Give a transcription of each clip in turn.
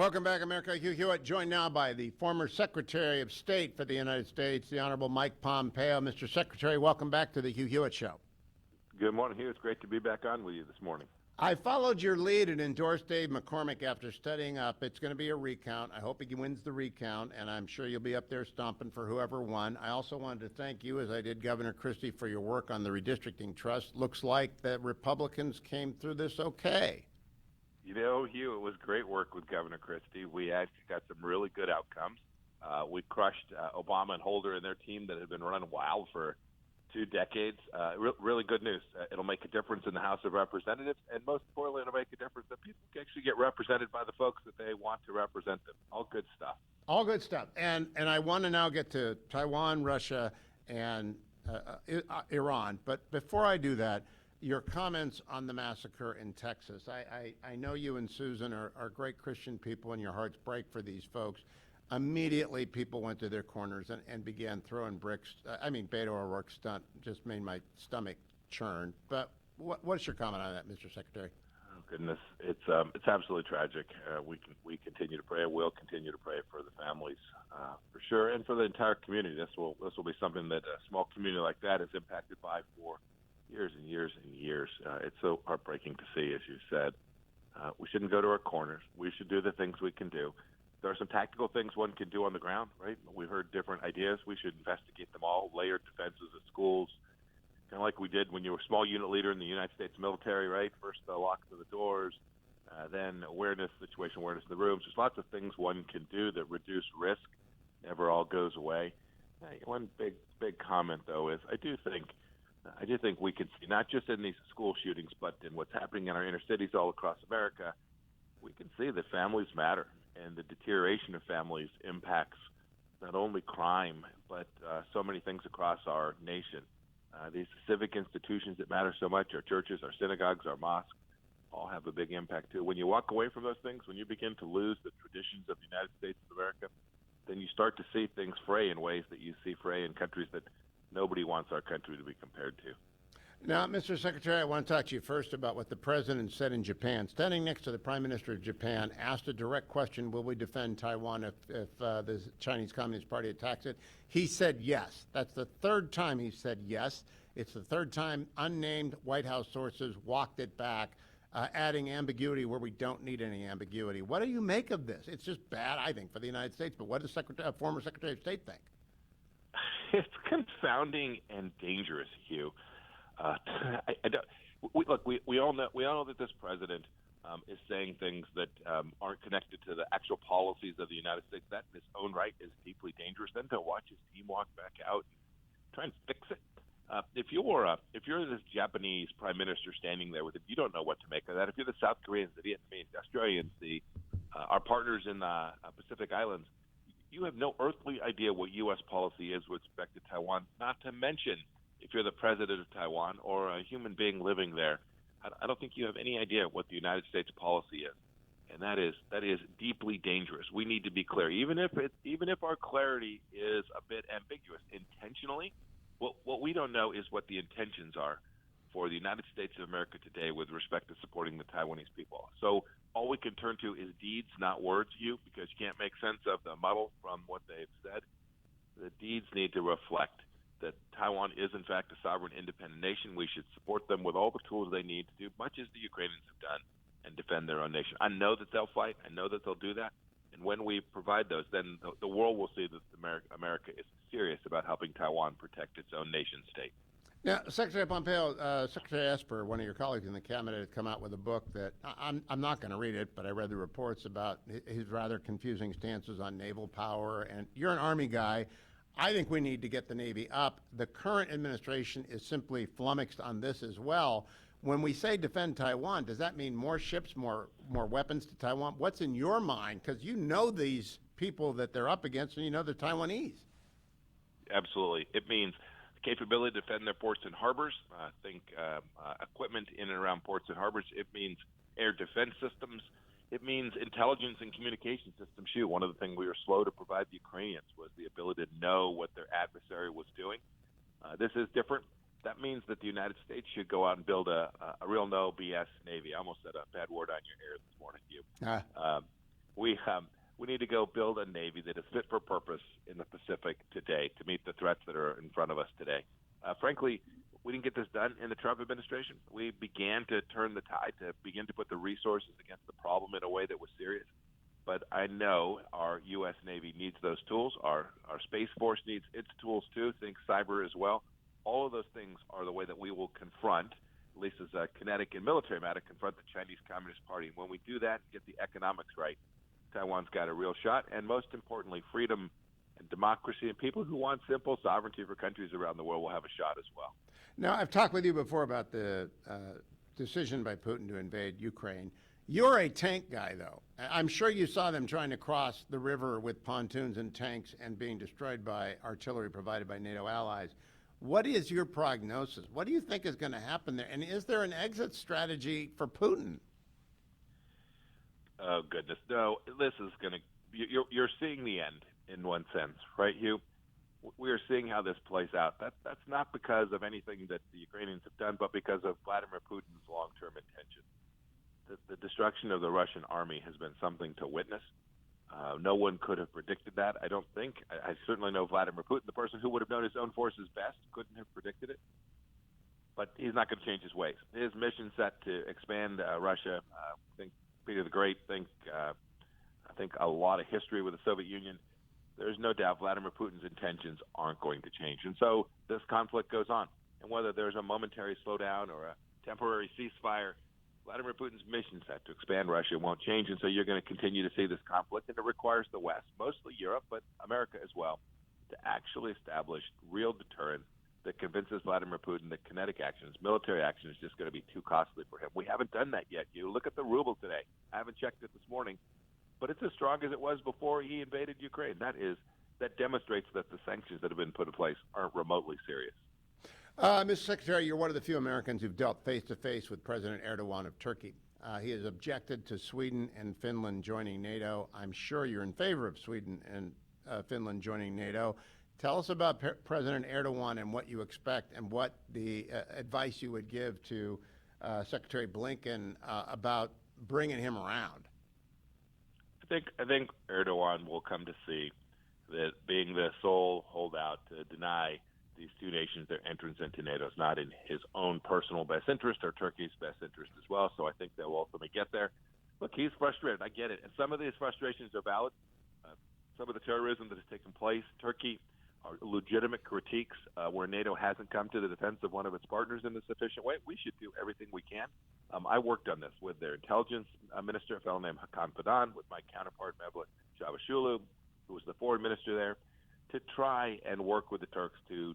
Welcome back, America. Hugh Hewitt, joined now by the former Secretary of State for the United States, the Honorable Mike Pompeo. Mr. Secretary, welcome back to the Hugh Hewitt Show. Good morning, Hugh. It's great to be back on with you this morning. I followed your lead and endorsed Dave McCormick after studying up. It's going to be a recount. I hope he wins the recount, and I'm sure you'll be up there stomping for whoever won. I also wanted to thank you, as I did Governor Christie, for your work on the redistricting trust. Looks like the Republicans came through this okay. You know, Hugh, it was great work with Governor Christie. We actually got some really good outcomes. We crushed Obama and Holder and their team that had been running wild for 2 decades. Really good news. It'll make a difference in the House of Representatives, and most importantly, it'll make a difference that people can actually get represented by the folks that they want to represent them. All good stuff. All good stuff. And I want to now get to Taiwan, Russia, and Iran. But before I do that, your comments on the massacre in Texas. I know you and Susan are great Christian people, and your hearts break for these folks. Immediately, people went to their corners and began throwing bricks. Beto O'Rourke's stunt just made my stomach churn. But what's your comment on that, Mr. Secretary? Oh, goodness. It's absolutely tragic. We continue to pray. We'll continue to pray for the families, for sure, and for the entire community. This will be something that a small community like that is impacted by for years and years and years. It's so heartbreaking to see, as you said. We shouldn't go to our corners. We should do the things we can do. There are some tactical things one can do on the ground, right? We heard different ideas. We should investigate them all, layered defenses at schools, kind of like we did when you were a small unit leader in the United States military, right? First the locks of the doors, then awareness, situation awareness in the rooms. There's lots of things one can do that reduce risk. Never all goes away. One big comment, though, is I do think we can see, not just in these school shootings, but in what's happening in our inner cities all across America, we can see that families matter, and the deterioration of families impacts not only crime, but so many things across our nation. These civic institutions that matter so much, our churches, our synagogues, our mosques, all have a big impact too. When you walk away from those things, when you begin to lose the traditions of the United States of America, then you start to see things fray in ways that you see fray in countries that nobody wants our country to be compared to. Now, Mr. Secretary, I want to talk to you first about what the president said in Japan. Standing next to the Prime Minister of Japan, asked a direct question, will we defend Taiwan if the Chinese Communist Party attacks it? He said yes. That's the third time he said yes. It's the third time unnamed White House sources walked it back, adding ambiguity where we don't need any ambiguity. What do you make of this? It's just bad, I think, for the United States, but what does former Secretary of State think? It's confounding and dangerous, Hugh. We all know that this president is saying things that aren't connected to the actual policies of the United States. That in its own right is deeply dangerous. Then to watch his team walk back out and try and fix it. If you're this Japanese prime minister standing there with it, you don't know what to make of that. If you're the South Koreans, the Vietnamese, the Australians, our partners in the Pacific Islands, you have no earthly idea what U.S. policy is with respect to Taiwan, not to mention if you're the president of Taiwan or a human being living there. I don't think you have any idea what the United States policy is, and that is deeply dangerous. We need to be clear, even if our clarity is a bit ambiguous intentionally. What we don't know is what the intentions are for the United States of America today with respect to supporting the Taiwanese people. So all we can turn to is deeds, not words, Hugh, because you can't make sense of the muddle from what they've said. The deeds need to reflect that Taiwan is, in fact, a sovereign, independent nation. We should support them with all the tools they need to do, much as the Ukrainians have done, and defend their own nation. I know that they'll fight. I know that they'll do that. And when we provide those, then the world will see that America is serious about helping Taiwan protect its own nation state. Now, Secretary Pompeo, Secretary Esper, one of your colleagues in the cabinet, had come out with a book that I'm not going to read it, but I read the reports about his rather confusing stances on naval power. And you're an Army guy. I think we need to get the Navy up. The current administration is simply flummoxed on this as well. When we say defend Taiwan, does that mean more ships, more weapons to Taiwan? What's in your mind? Because you know these people that they're up against, and you know they're Taiwanese. Absolutely. It means capability to defend their ports and harbors. Equipment in and around ports and harbors. It means air defense systems. It means intelligence and communication systems, too. One of the things we were slow to provide the Ukrainians was the ability to know what their adversary was doing. This is different. That means that the United States should go out and build a real no BS Navy. I almost said a bad word on your air this morning, Hugh. We need to go build a Navy that is fit for purpose in the Pacific today to meet the threats that are in front of us today. Frankly, we didn't get this done in the Trump administration. We began to turn the tide, to begin to put the resources against the problem in a way that was serious. But I know our U.S. Navy needs those tools. Our Space Force needs its tools too. Think cyber as well. All of those things are the way that we will confront, at least as a kinetic and military matter, confront the Chinese Communist Party. And when we do that and get the economics right, Taiwan's got a real shot. And most importantly, freedom and democracy and people who want simple sovereignty for countries around the world will have a shot as well. Now, I've talked with you before about the decision by Putin to invade Ukraine. You're a tank guy, though. I'm sure you saw them trying to cross the river with pontoons and tanks and being destroyed by artillery provided by NATO allies. What is your prognosis? What do you think is going to happen there? And is there an exit strategy for Putin? Oh, goodness. No, this is going to – you're seeing the end in one sense, right, Hugh? We are seeing how this plays out. That's not because of anything that the Ukrainians have done, but because of Vladimir Putin's long-term intention. The destruction of the Russian army has been something to witness. No one could have predicted that, I don't think. I certainly know Vladimir Putin, the person who would have known his own forces best, couldn't have predicted it. But he's not going to change his ways. His mission set to expand Russia. Think Peter the Great. I think a lot of history with the Soviet Union. There's no doubt Vladimir Putin's intentions aren't going to change. And so this conflict goes on. And whether there's a momentary slowdown or a temporary ceasefire, Vladimir Putin's mission set to expand Russia won't change. And so you're going to continue to see this conflict. And it requires the West, mostly Europe, but America as well, to actually establish real deterrence that convinces Vladimir Putin that kinetic actions, military action, is just going to be too costly for him. We haven't done that yet. You look at the ruble today. I haven't checked it this morning, but it's as strong as it was before he invaded Ukraine. That demonstrates that the sanctions that have been put in place aren't remotely serious. Mr. Secretary, you're one of the few Americans who've dealt face-to-face with President Erdogan of Turkey. He has objected to Sweden and Finland joining NATO. I'm sure you're in favor of Sweden and Finland joining NATO. Tell us about President Erdogan and what you expect and what the advice you would give to Secretary Blinken about bringing him around. I think Erdogan will come to see that being the sole holdout to deny these two nations their entrance into NATO is not in his own personal best interest or Turkey's best interest as well. So I think they'll ultimately get there. Look, he's frustrated. I get it. And some of these frustrations are valid. Some of the terrorism that has taken place, Turkey, are legitimate critiques where NATO hasn't come to the defense of one of its partners in a sufficient way. We should do everything we can. I worked on this with their intelligence minister, a fellow named Hakan Fidan, with my counterpart, Mevlut Cavusoglu, who was the foreign minister there, to try and work with the Turks to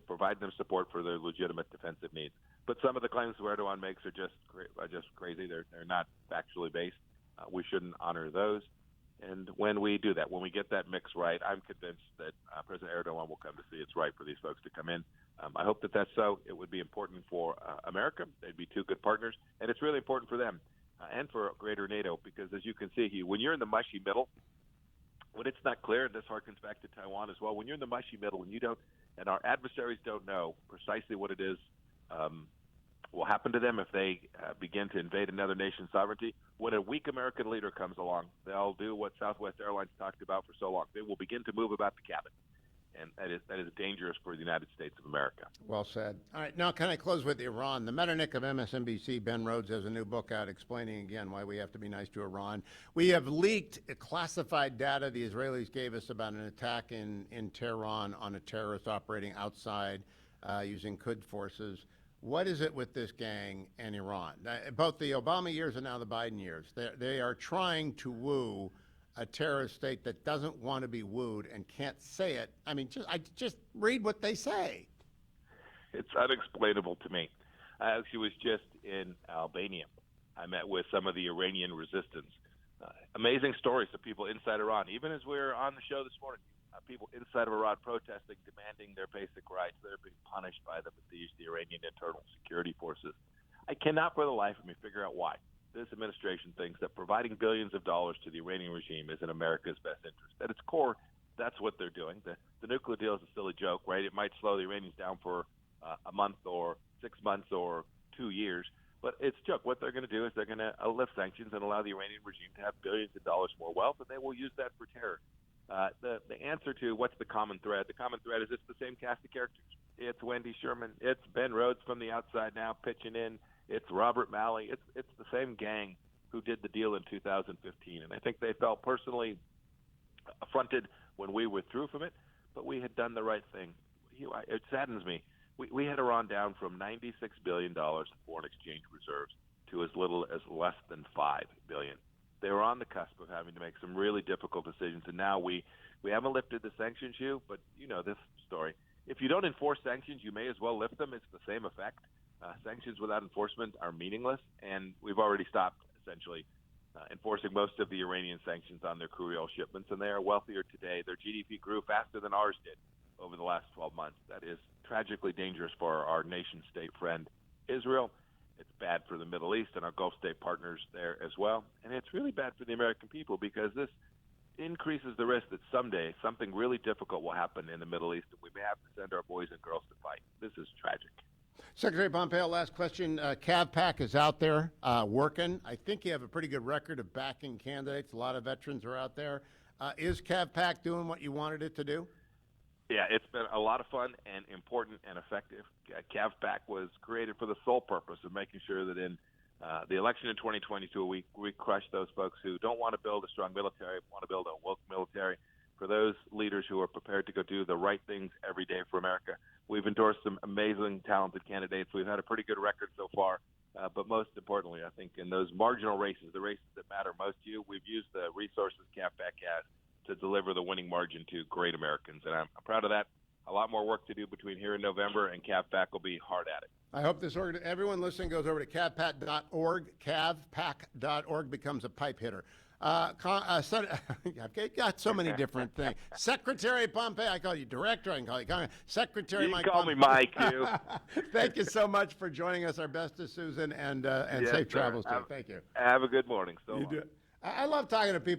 provide them support for their legitimate defensive needs. But some of the claims Erdogan makes are just crazy. They're not factually based. We shouldn't honor those. And when we do that, when we get that mix right, I'm convinced that President Erdogan will come to see it's right for these folks to come in. I hope that that's so. It would be important for America. They'd be two good partners. And it's really important for them and for greater NATO because, as you can see, when you're in the mushy middle, when it's not clear, and this harkens back to Taiwan as well, when you're in the mushy middle and you don't, and our adversaries don't know precisely what it is will happen to them if they begin to invade another nation's sovereignty. When a weak American leader comes along, they'll do what Southwest Airlines talked about for so long. They will begin to move about the cabin. And that is dangerous for the United States of America. Well said. All right, now can I close with Iran? The Metternich of MSNBC, Ben Rhodes, has a new book out explaining again why we have to be nice to Iran. We have leaked classified data the Israelis gave us about an attack in Tehran on a terrorist operating outside using Quds forces. What is it with this gang and Iran? Both the Obama years and now the Biden years, they are trying to woo a terrorist state that doesn't want to be wooed and can't say it. I mean, just read what they say. It's unexplainable to me. I actually was just in Albania. I met with some of the Iranian resistance. Amazing stories of people inside Iran. Even as we were on the show this morning, people inside of Iran protesting, demanding their basic rights. They're being punished by the Iranian internal security forces. I cannot for the life of me figure out why this administration thinks that providing billions of dollars to the Iranian regime is in America's best interest. At its core, that's what they're doing. The nuclear deal is a silly joke, right? It might slow the Iranians down for a month or 6 months or 2 years, But it's a joke. What they're going to do is they're going to lift sanctions and allow the Iranian regime to have billions of dollars more wealth, and they will use that for terror. The answer to what's the common thread is it's the same cast of characters. It's Wendy Sherman. It's Ben Rhodes from the outside now pitching in. It's Robert Malley. It's the same gang who did the deal in 2015. And I think they felt personally affronted when we withdrew from it, but we had done the right thing. It saddens me. We had Iran down from $96 billion in foreign exchange reserves to as little as less than $5 billion. They were on the cusp of having to make some really difficult decisions, and now we haven't lifted the sanctions, Hugh, but you know this story. If you don't enforce sanctions, you may as well lift them. It's the same effect. Sanctions without enforcement are meaningless, and we've already stopped, essentially, enforcing most of the Iranian sanctions on their crude oil shipments, and they are wealthier today. Their GDP grew faster than ours did over the last 12 months. That is tragically dangerous for our nation-state friend, Israel. It's bad for the Middle East and our Gulf state partners there as well. And it's really bad for the American people because this increases the risk that someday something really difficult will happen in the Middle East and we may have to send our boys and girls to fight. This is tragic. Secretary Pompeo, last question. CAVPAC is out there working. I think you have a pretty good record of backing candidates. A lot of veterans are out there. Is CAVPAC doing what you wanted it to do? Yeah, it's been a lot of fun and important and effective. CAVPAC was created for the sole purpose of making sure that in the election in 2022, we crush those folks who don't want to build a strong military, want to build a woke military. For those leaders who are prepared to go do the right things every day for America. We've endorsed some amazing, talented candidates. We've had a pretty good record so far. But most importantly, I think in those marginal races, the races that matter most to you, we've used the resources CAVPAC has to deliver the winning margin to great Americans. And I'm proud of that. A lot more work to do between here and November, and CAVPAC will be hard at it. I hope everyone listening goes over to cavpac.org. Cavpac.org becomes a pipe hitter. I've got so many different things. Secretary Pompeo, I call you director, I can call you Secretary You Mike can call me Pompeo. Mike, too. Thank you so much for joining us. Our best to Susan, and Yes, safe sir. travels to you. Thank you. Have a good morning. So You long. do. I love talking to people.